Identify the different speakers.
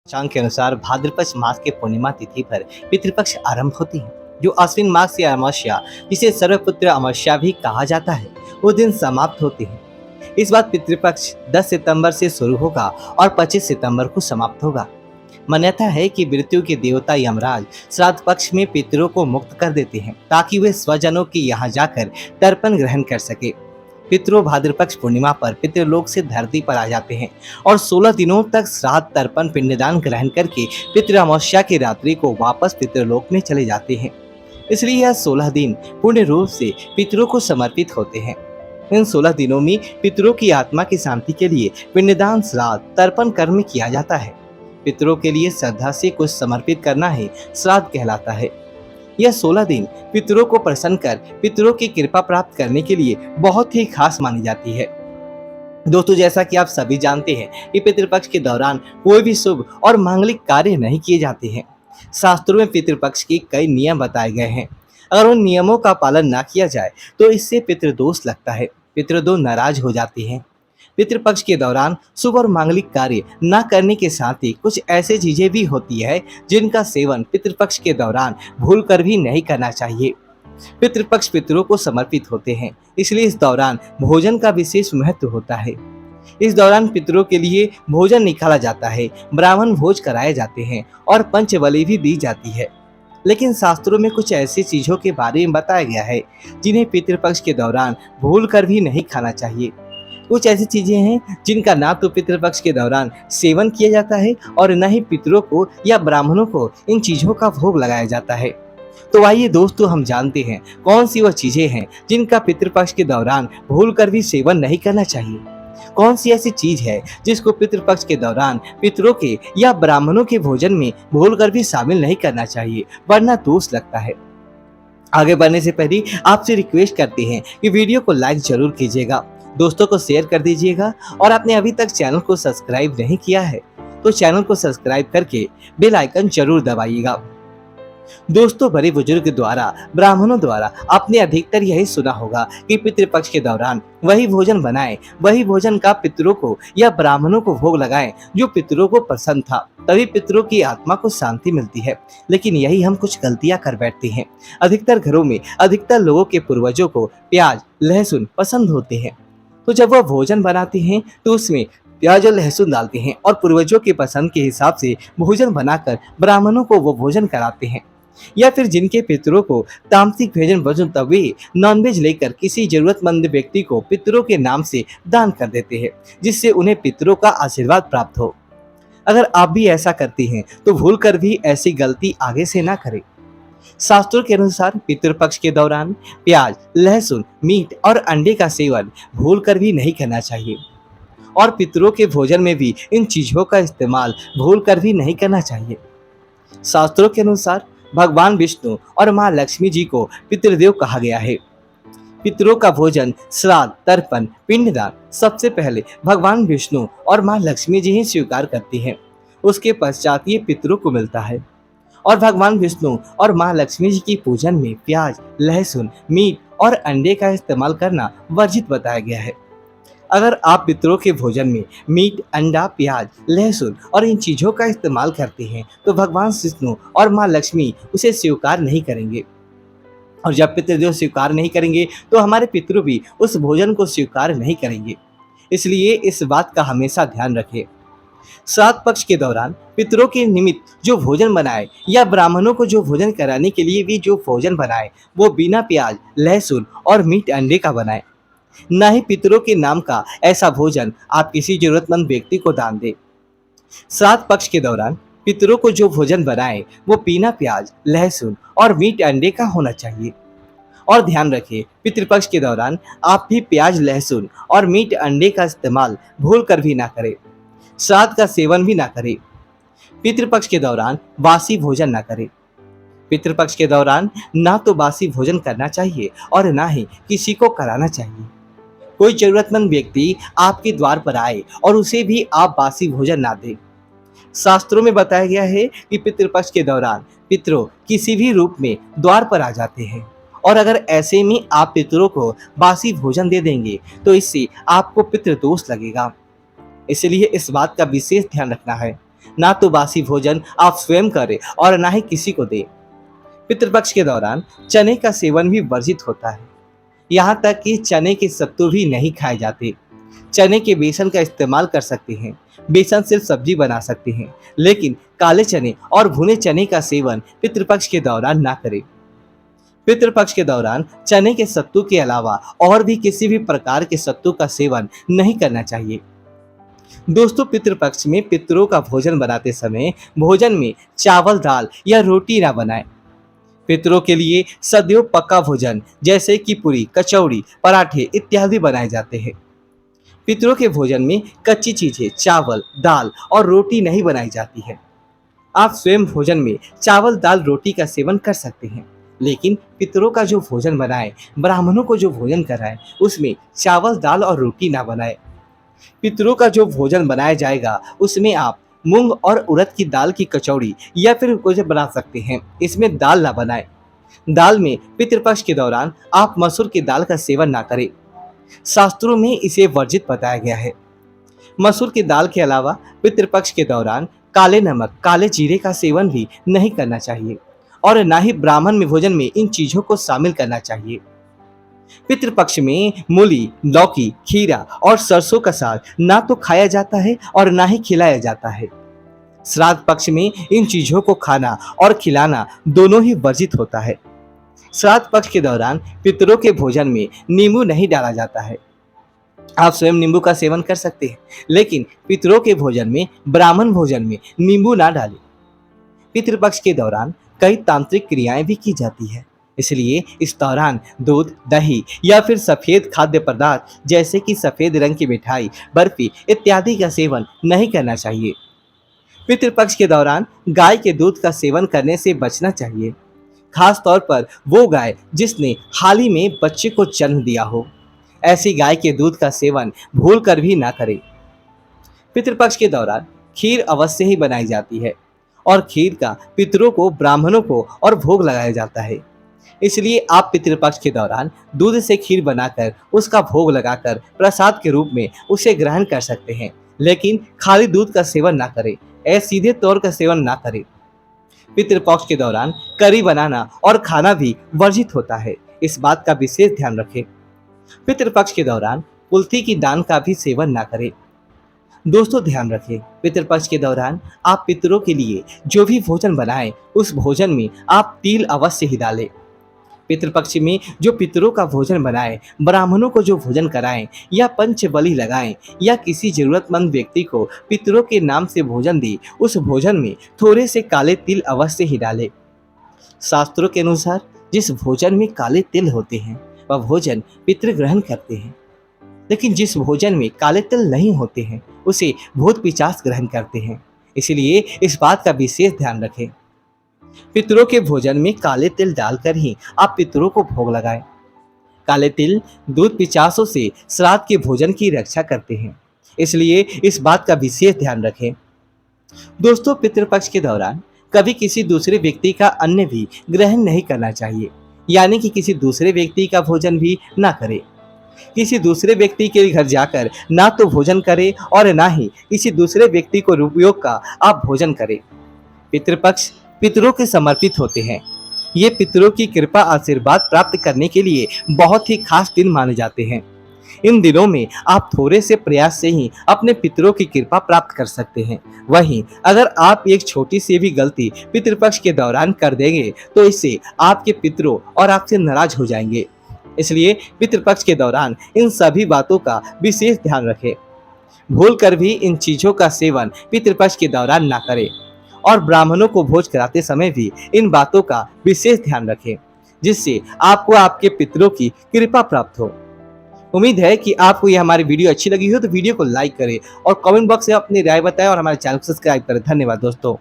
Speaker 1: पंचांग के अनुसार भाद्रपद मास के पूर्णिमा तिथि पर पितृपक्ष आरंभ होती है, जो आश्विन मास की अमावस्या, जिसे सर्वपुत्र अमावस्या भी कहा जाता है, वो दिन समाप्त होती है। इस बार पितृपक्ष 10 सितंबर से शुरू होगा और 25 सितंबर को समाप्त होगा। मान्यता है कि मृत्यु के देवता यमराज श्राद्ध पक्ष में पितरों को मुक्त कर देते हैं, ताकि वे स्वजनों के यहाँ जाकर तर्पण ग्रहण कर सके। पितरों भाद्रपक्ष पूर्णिमा पर पितृलोक से धरती पर आ जाते हैं और 16 दिनों तक श्राद्ध तर्पण पिंडदान ग्रहण करके पितृ अमावस्या की रात्रि को वापस पितृलोक में चले जाते हैं। इसलिए यह 16 दिन पूर्ण रूप से पितरों को समर्पित होते हैं। इन 16 दिनों में पितरों की आत्मा की शांति के लिए पिंडदान श्राद्ध तर्पण कर्म किया जाता है। पितरों के लिए श्रद्धा से कुछ समर्पित करना ही श्राद्ध कहलाता है। यह 16 दिन पितरों को प्रसन्न कर पितरों की कृपा प्राप्त करने के लिए बहुत ही खास मानी जाती है। दोस्तों, जैसा कि आप सभी जानते हैं कि पितृपक्ष के दौरान कोई भी शुभ और मांगलिक कार्य नहीं किए जाते हैं। शास्त्रों में पितृपक्ष के कई नियम बताए गए हैं। अगर उन नियमों का पालन ना किया जाए तो इससे पितृदोष लगता है, पितृदोष नाराज हो जाते हैं। पितृपक्ष के दौरान शुभ और मांगलिक कार्य न करने के साथ ही कुछ ऐसी चीजें भी होती है जिनका सेवन पितृपक्ष के दौरान भूल कर भी नहीं करना चाहिए। पितृपक्ष पितरों को समर्पित होते हैं, इसलिए इस दौरान भोजन का विशेष महत्व होता है। इस दौरान पितरों के लिए भोजन निकाला जाता है, ब्राह्मण भोज कराए जाते हैं और पंचबलि भी दी जाती है। लेकिन शास्त्रों में कुछ ऐसी चीजों के बारे में बताया गया है जिन्हें पितृपक्ष के दौरान भूल कर भी नहीं खाना चाहिए। कुछ ऐसी चीजें हैं जिनका ना तो पितृपक्ष के दौरान सेवन किया जाता है और न ही पितरों को या ब्राह्मणों को इन चीजों का भोग लगाया जाता है। तो आइए दोस्तों, हम जानते हैं कौन सी वह चीजें हैं जिनका पितृपक्ष के दौरान भूल कर भी सेवन नहीं करना चाहिए। कौन सी ऐसी चीज है जिसको पितृपक्ष के दौरान पितरों के या ब्राह्मणों के भोजन में भूल कर भी शामिल नहीं करना चाहिए, वरना दोष लगता है। आगे बढ़ने से पहले आपसे रिक्वेस्ट करते हैं कि वीडियो को लाइक जरूर कीजिएगा, दोस्तों को शेयर कर दीजिएगा और आपने अभी तक चैनल को सब्सक्राइब नहीं किया है तो चैनल को सब्सक्राइब करके बेल आइकन जरूर दबाइएगा। दोस्तों, बड़े बुजुर्ग द्वारा, ब्राह्मणों द्वारा आपने अधिकतर यही सुना होगा कि पितृपक्ष के दौरान वही भोजन बनाएं, वही भोजन का पितरों को या ब्राह्मणों को भोग लगाएं जो पितरों को पसंद था, तभी पितरों की आत्मा को शांति मिलती है। लेकिन यही हम कुछ गलतियां कर बैठते हैं। अधिकतर घरों में अधिकतर लोगों के पूर्वजों को प्याज लहसुन पसंद होते हैं, तो जब वह भोजन बनाते हैं तो उसमें प्याज और लहसुन डालते हैं और पूर्वजों की पसंद के हिसाब से भोजन बनाकर ब्राह्मणों को वो भोजन कराते हैं। या फिर जिनके पितरों को तामसिक भोजन पसंद, तब वे नॉनवेज लेकर किसी जरूरतमंद व्यक्ति को पितरों के नाम से दान कर देते हैं, जिससे उन्हें पितरों का आशीर्वाद प्राप्त हो। अगर आप भी ऐसा करते हैं तो भूल कर भी ऐसी गलती आगे से ना करें। शास्त्रों के अनुसार पितृपक्ष के दौरान प्याज लहसुन मीट और अंडे का सेवन भूल कर भी नहीं करना चाहिए और पितरों के भोजन में भी इन चीजों का इस्तेमाल भूल कर भी नहीं करना चाहिए। शास्त्रों के अनुसार भगवान विष्णु और माँ लक्ष्मी जी को पितृदेव कहा गया है। पितरों का भोजन श्राद्ध तर्पण पिंडदान सबसे पहले भगवान विष्णु और माँ लक्ष्मी जी ही स्वीकार करती हैं, उसके पश्चात ये पितरों को मिलता है। और भगवान विष्णु और माँ लक्ष्मी जी की पूजन में प्याज लहसुन मीट और अंडे का इस्तेमाल करना वर्जित बताया गया है। अगर आप पितरों के भोजन में मीट अंडा प्याज लहसुन और इन चीज़ों का इस्तेमाल करते हैं तो भगवान विष्णु और माँ लक्ष्मी उसे स्वीकार नहीं करेंगे, और जब पितृदेव स्वीकार नहीं करेंगे तो हमारे पितृ भी उस भोजन को स्वीकार नहीं करेंगे। इसलिए इस बात का हमेशा ध्यान रखें। श्राद्ध पक्ष के दौरान पितरों के निमित्त जो भोजन बनाए या ब्राह्मणों को जो भोजन कराने के लिए भी जो भोजन बनाए वो बिना प्याज लहसुन और मीट अंडे का बनाए। न ही पितरों के नाम का ऐसा भोजन आप किसी जरूरतमंद व्यक्ति को दान दें। श्राद्ध पक्ष के दौरान पितरों को जो भोजन बनाए वो बिना प्याज लहसुन और मीट अंडे का होना चाहिए। और ध्यान रखें, पितृपक्ष के दौरान आप भी प्याज लहसुन और मीट अंडे का इस्तेमाल भूल कर भी ना करें। श्राद्ध का सेवन भी ना करें। पितृपक्ष के दौरान बासी भोजन ना करें। पितृपक्ष के दौरान ना तो बासी भोजन करना चाहिए और ना ही किसी को कराना चाहिए। कोई जरूरतमंद व्यक्ति आपके द्वार पर आए और उसे भी आप बासी भोजन ना दें। शास्त्रों में बताया गया है कि पितृपक्ष के दौरान पितरों किसी भी रूप में द्वार पर आ जाते हैं, और अगर ऐसे में आप पितरों को बासी भोजन दे देंगे तो इससे आपको पितृदोष लगेगा। इसलिए इस बात का विशेष ध्यान रखना है। ना तो बासी भोजन आप स्वयं करें और ना ही किसी को दें। पितृपक्ष के दौरान चने का सेवन भी वर्जित होता है। यहाँ तक कि चने के सत्तू भी नहीं खाए जाते। चने के बेसन का इस्तेमाल कर सकते हैं। बेसन सिर्फ सब्जी बना सकते हैं, लेकिन काले चने और भुने चने का सेवन पितृपक्ष के दौरान ना करें। पितृपक्ष के दौरान चने के सत्तू के अलावा और भी किसी भी प्रकार के सत्तू का सेवन नहीं करना चाहिए। दोस्तों, पितृपक्ष में पितरों का भोजन बनाते समय भोजन में चावल, दाल या रोटी ना बनाएं। पितरों के लिए सदैव पका भोजन जैसे कि पूरी, कचौड़ी, पराठे इत्यादि बनाए जाते हैं। पितरों के भोजन में कच्ची चीजें, चावल, दाल और रोटी नहीं बनाई जाती है। आप स्वयं भोजन में चावल, दाल, रोटी का सेवन कर सकते हैं, लेकिन पितरों का जो भोजन बनाए, ब्राह्मणों को जो भोजन कराए, उसमें चावल, दाल और रोटी ना बनाए। पितरों का जो भोजन बनाया जाएगा उसमें आप मूंग और उड़द की दाल की कचौड़ी या फिर कुछ बना सकते हैं। इसमें दाल ना बनाए। दाल में पितृपक्ष के दौरान आप मसूर की दाल का सेवन ना करें। शास्त्रों में इसे वर्जित बताया गया है। मसूर की दाल के अलावा पितृपक्ष के दौरान काले नमक, काले जीरे का सेवन भी नहीं करना चाहिए और ना ही ब्राह्मण में भोजन में इन चीजों को शामिल करना चाहिए। पितृपक्ष में मूली, लौकी, खीरा और सरसों का साग ना तो खाया जाता है और ना ही खिलाया जाता है। श्राद्ध पक्ष में इन चीजों को खाना और खिलाना दोनों ही वर्जित होता है। श्राद्ध पक्ष के दौरान पितरों के भोजन में नींबू नहीं डाला जाता है। आप स्वयं नींबू का सेवन कर सकते हैं, लेकिन पितरों के भोजन में, ब्राह्मण भोजन में नींबू ना डालें। पितृपक्ष के दौरान कई तांत्रिक क्रियाएं भी की जाती है, इसलिए इस दौरान दूध, दही या फिर सफेद खाद्य पदार्थ जैसे कि सफेद रंग की मिठाई, बर्फी इत्यादि का सेवन नहीं करना चाहिए। पितृपक्ष के दौरान गाय के दूध का सेवन करने से बचना चाहिए, खास तौर पर वो गाय जिसने हाल ही में बच्चे को जन्म दिया हो। ऐसी गाय के दूध का सेवन भूल कर भी ना करें। पितृपक्ष के दौरान खीर अवश्य ही बनाई जाती है और खीर का पितरों को, ब्राह्मणों को और भोग लगाया जाता है। इसलिए आप पितृपक्ष के दौरान दूध से खीर बनाकर उसका भोग लगाकर प्रसाद के रूप में उसे ग्रहण कर सकते हैं, लेकिन खाली दूध का सेवन ना करें। सीधे तौर का सेवन ना करें। पितृपक्ष के दौरान करी बनाना और खाना भी वर्जित होता है, इस बात का विशेष ध्यान रखें। पितृपक्ष के दौरान कुल्थी की दान का भी सेवन ना करें। दोस्तों, ध्यान रखें, पितृपक्ष के दौरान आप पितरों के लिए जो भी भोजन बनाएं, उस भोजन में आप तिल अवश्य ही डालें। पितृपक्ष में जो पितरों का भोजन बनाएं, ब्राह्मणों को जो भोजन कराएं या पंच बलि लगाएं या किसी जरूरतमंद व्यक्ति को पितरों के नाम से भोजन दें, उस भोजन में थोड़े से काले तिल अवश्य ही डालें। शास्त्रों के अनुसार जिस भोजन में काले तिल होते हैं वह भोजन पितृ ग्रहण करते हैं, लेकिन जिस भोजन में काले तिल नहीं होते हैं उसे भूत पिशाच ग्रहण करते हैं। इसलिए इस बात का विशेष ध्यान रखें। पितरों के भोजन में काले तिल डालकर ही आप पितरों को भोग लगाएं। काले तिल दूध पिचासों से श्राद्ध के भोजन की रक्षा करते हैं, इसलिए इस बात का विशेष ध्यान रखें। दोस्तों, पितृपक्ष के दौरान कभी किसी दूसरे व्यक्ति का अन्न भी ग्रहण नहीं करना चाहिए, यानी कि किसी दूसरे व्यक्ति का भोजन भी ना करें। किसी दूसरे व्यक्ति के घर जाकर ना तो भोजन करें और ना ही किसी दूसरे व्यक्ति को उपयोग का आप भोजन करें। पितृपक्ष पितरों के समर्पित होते हैं। ये पितरों की कृपा, आशीर्वाद प्राप्त करने के लिए बहुत ही खास दिन माने जाते हैं। इन दिनों में आप थोड़े से प्रयास से ही अपने पितरों की कृपा प्राप्त कर सकते हैं। वहीं अगर आप एक छोटी सी भी गलती पितृपक्ष के दौरान कर देंगे तो इससे आपके पितरों और आपसे नाराज हो जाएंगे। इसलिए पितृपक्ष के दौरान इन सभी बातों का विशेष ध्यान रखें। भूल कर भी इन चीजों का सेवन पितृपक्ष के दौरान ना करें और ब्राह्मणों को भोज कराते समय भी इन बातों का विशेष ध्यान रखें, जिससे आपको आपके पितरों की कृपा प्राप्त हो। उम्मीद है कि आपको यह हमारी वीडियो अच्छी लगी हो तो वीडियो को लाइक करें और कमेंट बॉक्स में अपनी राय बताएं और हमारे चैनल को सब्सक्राइब करें। धन्यवाद दोस्तों।